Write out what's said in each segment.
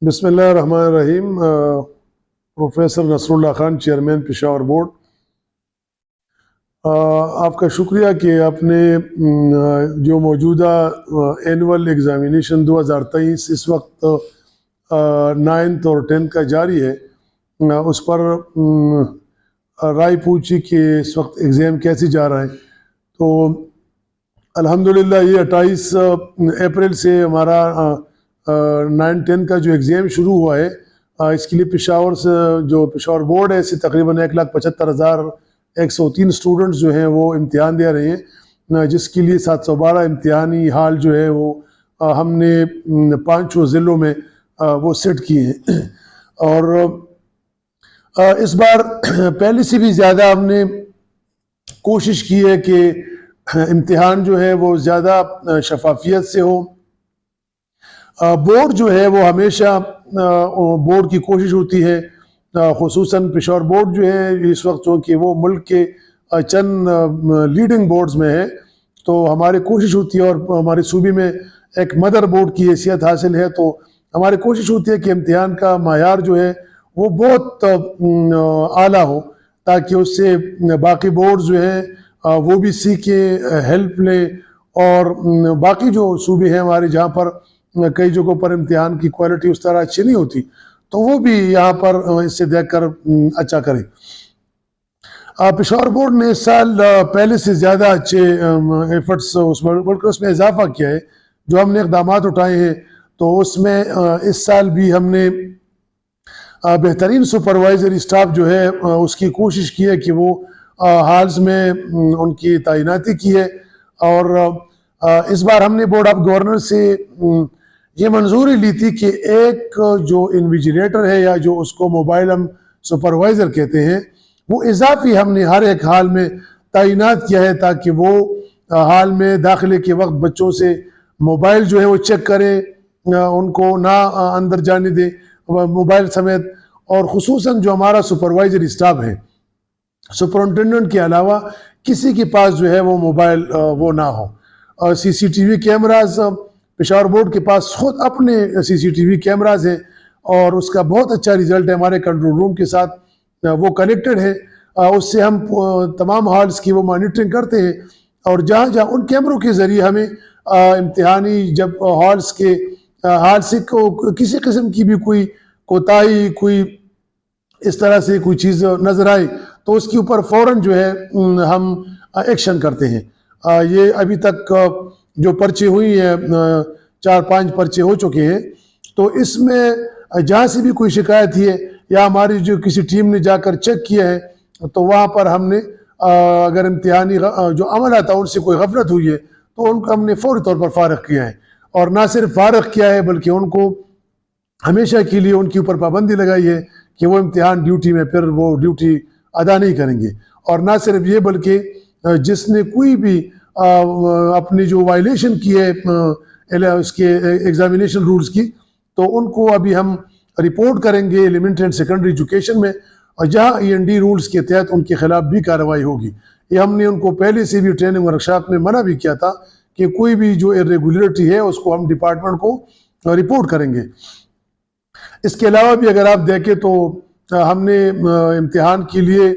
بسم اللہ الرحمن الرحیم۔ Professor Nasrallah Khan, chairman Peshawar board, آپ کا شکریہ کہ آپ نے جو موجودہ اینول ایگزامینیشن 2023 اس وقت 9th اور 10th کا جاری ہے، اس پر رائے پوچھی کہ اس وقت ایگزام کیسے جا رہا ہے۔ تو الحمدللہ یہ 28 اپریل سے ہمارا 9-10 کا جو ایگزام شروع ہوا ہے، اس کے لیے پشاور سے جو پشاور بورڈ ہے اسے تقریباً 1,75,103 اسٹوڈنٹس جو ہیں وہ امتحان دے رہے ہیں، جس کے لیے 712 امتحانی ہال جو ہے وہ ہم نے 5 ضلعوں میں وہ سیٹ کیے ہیں۔ اور اس بار پہلے سے بھی زیادہ ہم نے کوشش کی ہے کہ امتحان جو ہے وہ زیادہ شفافیت سے ہو۔ بورڈ جو ہے وہ ہمیشہ بورڈ کی کوشش ہوتی ہے، خصوصاً پشاور بورڈ جو ہے اس وقت چونکہ وہ ملک کے چند لیڈنگ بورڈز میں ہے، تو ہماری کوشش ہوتی ہے، اور ہمارے صوبے میں ایک مدر بورڈ کی حیثیت حاصل ہے، تو ہماری کوشش ہوتی ہے کہ امتحان کا معیار جو ہے وہ بہت اعلیٰ ہو، تاکہ اس سے باقی بورڈز جو ہیں وہ بھی سیکھیں، ہیلپ لیں، اور باقی جو صوبے ہیں ہمارے جہاں پر کئی جگہوں پر امتحان کی کوالٹی اس طرح اچھی نہیں ہوتی، تو وہ بھی یہاں پر اس سے دیکھ کر اچھا کریں۔ پشاور بورڈ نے اس سال پہلے سے زیادہ اچھے ایفرٹس اس میں اضافہ کیا ہے، جو ہم نے اقدامات اٹھائے ہیں، تو اس میں اس سال بھی ہم نے بہترین سپروائزری اسٹاف جو ہے اس کی کوشش کی ہے کہ وہ ہالز میں ان کی تعیناتی کی ہے، اور اس بار ہم نے بورڈ آف گورنر سے یہ منظوری لی تھی کہ ایک جو انویجیلیٹر ہے، یا جو اس کو موبائل ہم سپروائزر کہتے ہیں، وہ اضافی ہم نے ہر ایک حال میں تعینات کیا ہے، تاکہ وہ حال میں داخلے کے وقت بچوں سے موبائل جو ہے وہ چیک کرے، ان کو نہ اندر جانے دے موبائل سمیت۔ اور خصوصاً جو ہمارا سپروائزری اسٹاف ہے، سپرنٹینڈنٹ کے علاوہ کسی کے پاس جو ہے وہ موبائل وہ نہ ہو۔ اور CCTV کیمراز، پشاور بورڈ کے پاس خود اپنے CCTV کیمراز ہیں، اور اس کا بہت اچھا ریزلٹ ہے، ہمارے کنٹرول روم کے ساتھ وہ کنیکٹڈ ہے، اس سے ہم تمام ہالز کی وہ مانیٹرنگ کرتے ہیں، اور جہاں جہاں ان کیمروں کے ذریعے ہمیں امتحانی جب ہالز کے حال سے کسی قسم کی بھی کوئی کوتاہی، کوئی اس طرح سے کوئی چیز نظر آئے، تو اس کے اوپر فوراً جو ہے ہم ایکشن کرتے ہیں۔ یہ ابھی تک جو پرچے ہوئی ہیں 4-5 پرچے ہو چکے ہیں، تو اس میں جہاں سے بھی کوئی شکایت ہے، یا ہماری جو کسی ٹیم نے جا کر چیک کیا ہے، تو وہاں پر ہم نے اگر امتحانی جو عمل آتا ہے ان سے کوئی غفلت ہوئی ہے، تو ان کو ہم نے فوری طور پر فارغ کیا ہے، اور نہ صرف فارغ کیا ہے بلکہ ان کو ہمیشہ کے لیے ان کے اوپر پابندی لگائی ہے کہ وہ امتحان ڈیوٹی میں پھر وہ ڈیوٹی ادا نہیں کریں گے۔ اور نہ صرف یہ بلکہ جس نے کوئی بھی اپنی جو وائلیشن کی ہے اس کے ایگزامینیشن رولز کی، تو ان کو ابھی ہم رپورٹ کریں گے ایلیمنٹری اینڈ سیکنڈری ایجوکیشن میں، اور جہاں END رولز کے تحت ان کے خلاف بھی کارروائی ہوگی۔ یہ ہم نے ان کو پہلے سے بھی ٹریننگ ورکشاپ میں منع بھی کیا تھا کہ کوئی بھی جو irregularity ہے اس کو ہم ڈپارٹمنٹ کو رپورٹ کریں گے۔ اس کے علاوہ بھی اگر آپ دیکھیں تو ہم نے امتحان کے لیے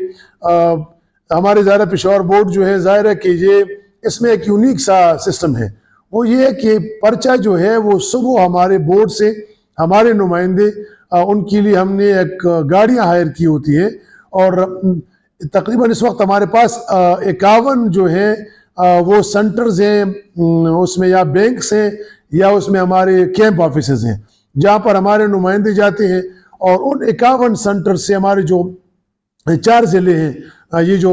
ہمارے ظاہر پشاور بورڈ جو ہے، ظاہر ہے کہ یہ اس میں ایک یونیک سا سسٹم ہے، وہ یہ ہے کہ پرچہ جو ہے وہ صبح ہمارے بورڈ سے ہمارے نمائندے ان کے لیے ہم نے ایک گاڑیاں ہائر کی ہوتی ہیں، اور تقریباً اس وقت ہمارے پاس 51 جو ہیں وہ سنٹرز ہیں، اس میں یا بینکس ہیں یا اس میں ہمارے کیمپ آفیسز ہیں، جہاں پر ہمارے نمائندے جاتے ہیں، اور ان 51 سنٹر سے ہمارے جو 4 ضلع ہیں، یہ جو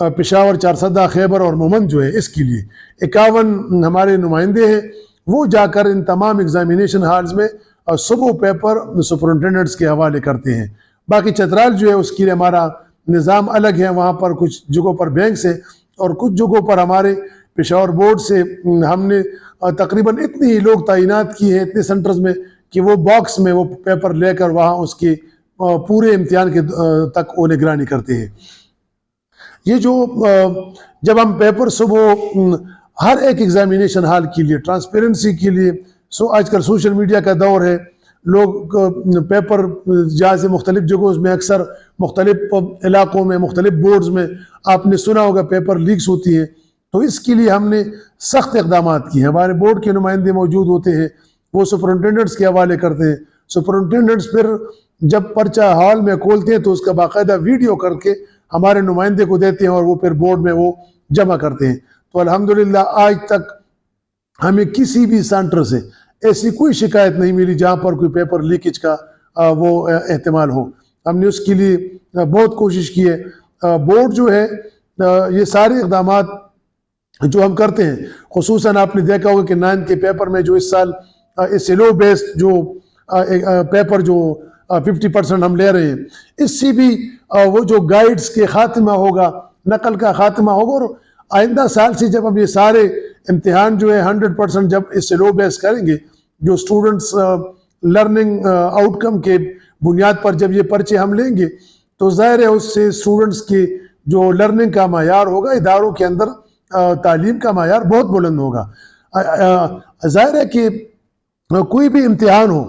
پشاور، چارسدہ، خیبر اور مومند جو ہے، اس کے لیے 51 ہمارے نمائندے ہیں، وہ جا کر ان تمام ایگزامینیشن ہالز میں صبح پیپر سپرنٹینڈنٹس کے حوالے کرتے ہیں۔ باقی چترال جو ہے اس کے لیے ہمارا نظام الگ ہے، وہاں پر کچھ جگہوں پر بینکس ہیں، اور کچھ جگہوں پر ہمارے پشاور بورڈ سے ہم نے تقریباً اتنے ہی لوگ تعینات کیے ہیں اتنے سنٹرز میں، کہ وہ باکس میں وہ پیپر لے کر وہاں اس کے پورے امتحان کے تک وہ نگرانی کرتے ہیں۔ یہ جو جب ہم پیپر صبح ہر ایک ایگزامینیشن ہال کے لیے ٹرانسپیرنسی کے لیے، آج کل سوشل میڈیا کا دور ہے، لوگ پیپر جہاں سے مختلف جگہوں میں اکثر مختلف علاقوں میں مختلف بورڈز میں آپ نے سنا ہوگا پیپر لیکس ہوتی ہیں، تو اس کے لیے ہم نے سخت اقدامات کیے ہیں۔ ہمارے بورڈ کے نمائندے موجود ہوتے ہیں، وہ سپرنٹینڈنٹس کے حوالے کرتے ہیں، سپرنٹینڈنٹس پھر جب پرچہ ہال میں کھولتے ہیں تو اس کا باقاعدہ ویڈیو کر کے ہمارے نمائندے کو دیتے ہیں اور وہ پھر بورڈ میں وہ جمع کرتے ہیں۔ تو الحمدللہ آج تک ہمیں کسی بھی سینٹر سے ایسی کوئی شکایت نہیں ملی جہاں پر کوئی پیپر لیکیج کا وہ احتمال ہو۔ ہم نے اس کے لیے بہت کوشش کی ہے۔ بورڈ جو ہے یہ سارے اقدامات جو ہم کرتے ہیں، خصوصاً آپ نے دیکھا ہوگا کہ 9th کے پیپر میں جو اس سال سیلو بیسڈ جو پیپر جو 50% ہم لے رہے ہیں، اس سے بھی وہ جو گائیڈز کے خاتمہ ہوگا، نقل کا خاتمہ ہوگا، اور آئندہ سال سے جب ہم یہ سارے امتحان جو ہے 100% جب اس سیلو بیس کریں گے، جو اسٹوڈنٹس لرننگ آؤٹ کم کے بنیاد پر جب یہ پرچے ہم لیں گے تو ظاہر ہے اس سے اسٹوڈنٹس کی جو لرننگ کا معیار ہوگا، اداروں کے اندر تعلیم کا معیار بہت بلند ہوگا۔ ظاہر ہے کہ کوئی بھی امتحان ہو،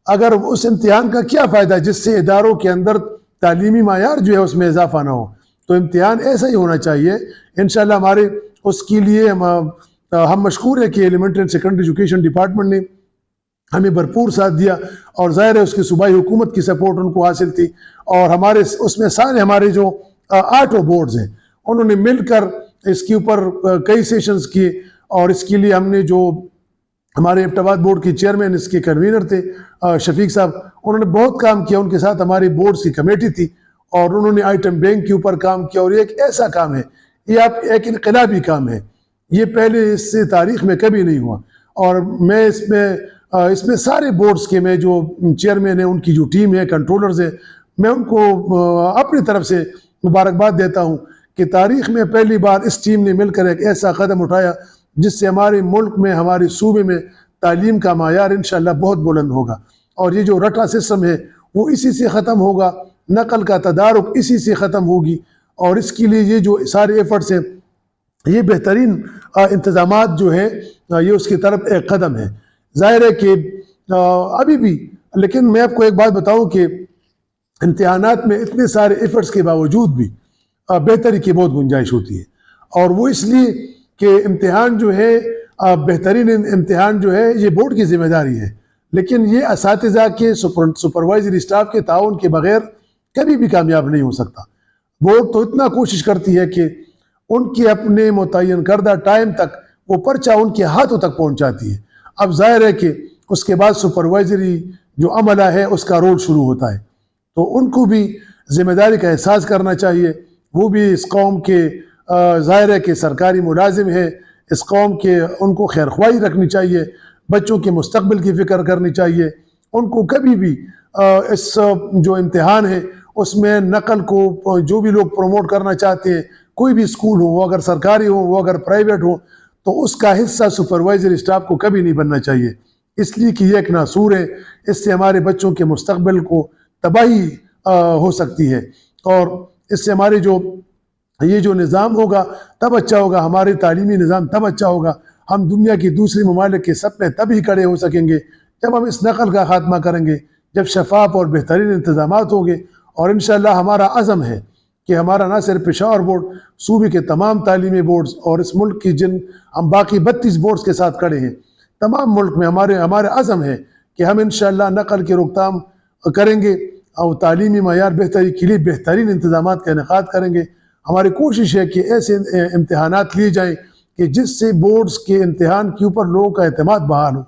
اگر اس امتحان کا کیا فائدہ جس سے اداروں کے اندر تعلیمی معیار جو ہے اس میں اضافہ نہ ہو، تو امتحان ایسا ہی ہونا چاہیے۔ انشاءاللہ ہمارے اس کے لیے ہم مشکور ہیں کہ elementary and secondary education department نے ہمیں بھرپور ساتھ دیا، اور ظاہر ہے اس کی صوبائی حکومت کی سپورٹ ان کو حاصل تھی، اور ہمارے اس میں سارے ہمارے جو 8 بورڈز ہیں انہوں نے مل کر اس کے اوپر کئی سیشنز کیے، اور اس کے لیے ہم نے جو ہمارے ایبٹ بورڈ کے چیئرمین اس کے کنوینر تھے شفیق صاحب، انہوں نے بہت کام کیا، ان کے ساتھ ہماری بورڈز کی کمیٹی تھی، اور انہوں نے آئٹم بینک کے اوپر کام کیا، اور یہ ایک ایسا کام ہے، یہ ایک انقلابی کام ہے، یہ پہلے اس سے تاریخ میں کبھی نہیں ہوا۔ اور میں اس میں سارے بورڈز کے میں جو چیئرمین ہیں، ان کی جو ٹیم ہے، کنٹرولرز ہیں، میں ان کو اپنی طرف سے مبارکباد دیتا ہوں کہ تاریخ میں پہلی بار اس ٹیم نے مل کر ایک ایسا قدم اٹھایا جس سے ہمارے ملک میں، ہمارے صوبے میں تعلیم کا معیار انشاءاللہ بہت بلند ہوگا، اور یہ جو رٹا سسٹم ہے وہ اسی سے ختم ہوگا، نقل کا تدارک اسی سے ختم ہوگی، اور اس کے لیے یہ جو سارے ایفرٹس ہیں، یہ بہترین انتظامات جو ہے یہ اس کی طرف ایک قدم ہے۔ ظاہر ہے کہ ابھی بھی، لیکن میں آپ کو ایک بات بتاؤں کہ امتحانات میں اتنے سارے ایفرٹس کے باوجود بھی بہتری کی بہت گنجائش ہوتی ہے، اور وہ اس لیے کہ امتحان جو ہے بہترین امتحان جو ہے یہ بورڈ کی ذمہ داری ہے، لیکن یہ اساتذہ کے سپروائزری اسٹاف کے تعاون کے بغیر کبھی بھی کامیاب نہیں ہو سکتا۔ بورڈ تو اتنا کوشش کرتی ہے کہ ان کے اپنے متعین کردہ ٹائم تک وہ پرچہ ان کے ہاتھوں تک پہنچاتی ہے۔ اب ظاہر ہے کہ اس کے بعد سپروائزری جو عملہ ہے اس کا رول شروع ہوتا ہے، تو ان کو بھی ذمہ داری کا احساس کرنا چاہیے، وہ بھی اس قوم کے ظاہر ہے کہ سرکاری ملازم ہے، اس قوم کے ان کو خیرخواہی رکھنی چاہیے، بچوں کے مستقبل کی فکر کرنی چاہیے، ان کو کبھی بھی اس جو امتحان ہے اس میں نقل کو جو بھی لوگ پروموٹ کرنا چاہتے ہیں، کوئی بھی اسکول ہو، وہ اگر سرکاری ہو، وہ اگر پرائیویٹ ہو، تو اس کا حصہ سپروائزری اسٹاف کو کبھی نہیں بننا چاہیے، اس لیے کہ یہ ایک ناسور ہے، اس سے ہمارے بچوں کے مستقبل کو تباہی ہو سکتی ہے، اور اس سے ہمارے یہ جو نظام ہوگا تب اچھا ہوگا، ہمارے تعلیمی نظام تب اچھا ہوگا، ہم دنیا کی دوسری ممالک کے سب میں تب ہی کھڑے ہو سکیں گے جب ہم اس نقل کا خاتمہ کریں گے، جب شفاف اور بہترین انتظامات ہوں گے، اور انشاءاللہ ہمارا عزم ہے کہ ہمارا نہ صرف پشاور بورڈ، صوبے کے تمام تعلیمی بورڈز اور اس ملک کی جن ہم باقی 32 بورڈز کے ساتھ کھڑے ہیں، تمام ملک میں ہمارا عزم ہے کہ ہم انشاءاللہ نقل کی روک تھام کریں گے، اور تعلیمی معیار بہتری کے لیے بہترین انتظامات کا انعقاد کریں گے۔ ہماری کوشش ہے کہ ایسے امتحانات لیے جائیں کہ جس سے بورڈز کے امتحان کے اوپر لوگوں کا اعتماد بحال ہو،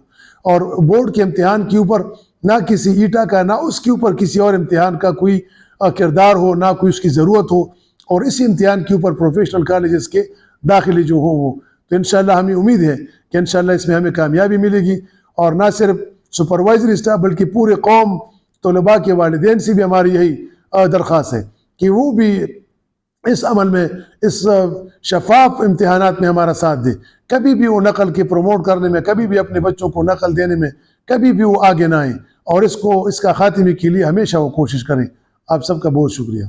اور بورڈ کے امتحان کے اوپر نہ کسی ایٹا کا، نہ اس کے اوپر کسی اور امتحان کا کوئی کردار ہو، نہ کوئی اس کی ضرورت ہو، اور اسی امتحان کے اوپر پروفیشنل کالجز کے داخلے جو ہوں وہ، تو انشاءاللہ ہمیں امید ہے کہ انشاءاللہ اس میں ہمیں کامیابی ملے گی، اور نہ صرف سپروائزری اسٹاف بلکہ پورے قوم، طلباء کے والدین سے بھی ہماری یہی درخواست ہے کہ وہ بھی اس عمل میں، اس شفاف امتحانات میں ہمارا ساتھ دے، کبھی بھی وہ نقل کے پروموٹ کرنے میں، کبھی بھی اپنے بچوں کو نقل دینے میں کبھی بھی وہ آگے نہ آئیں، اور اس کا خاتمے کے لیے ہمیشہ وہ کوشش کریں۔ آپ سب کا بہت شکریہ۔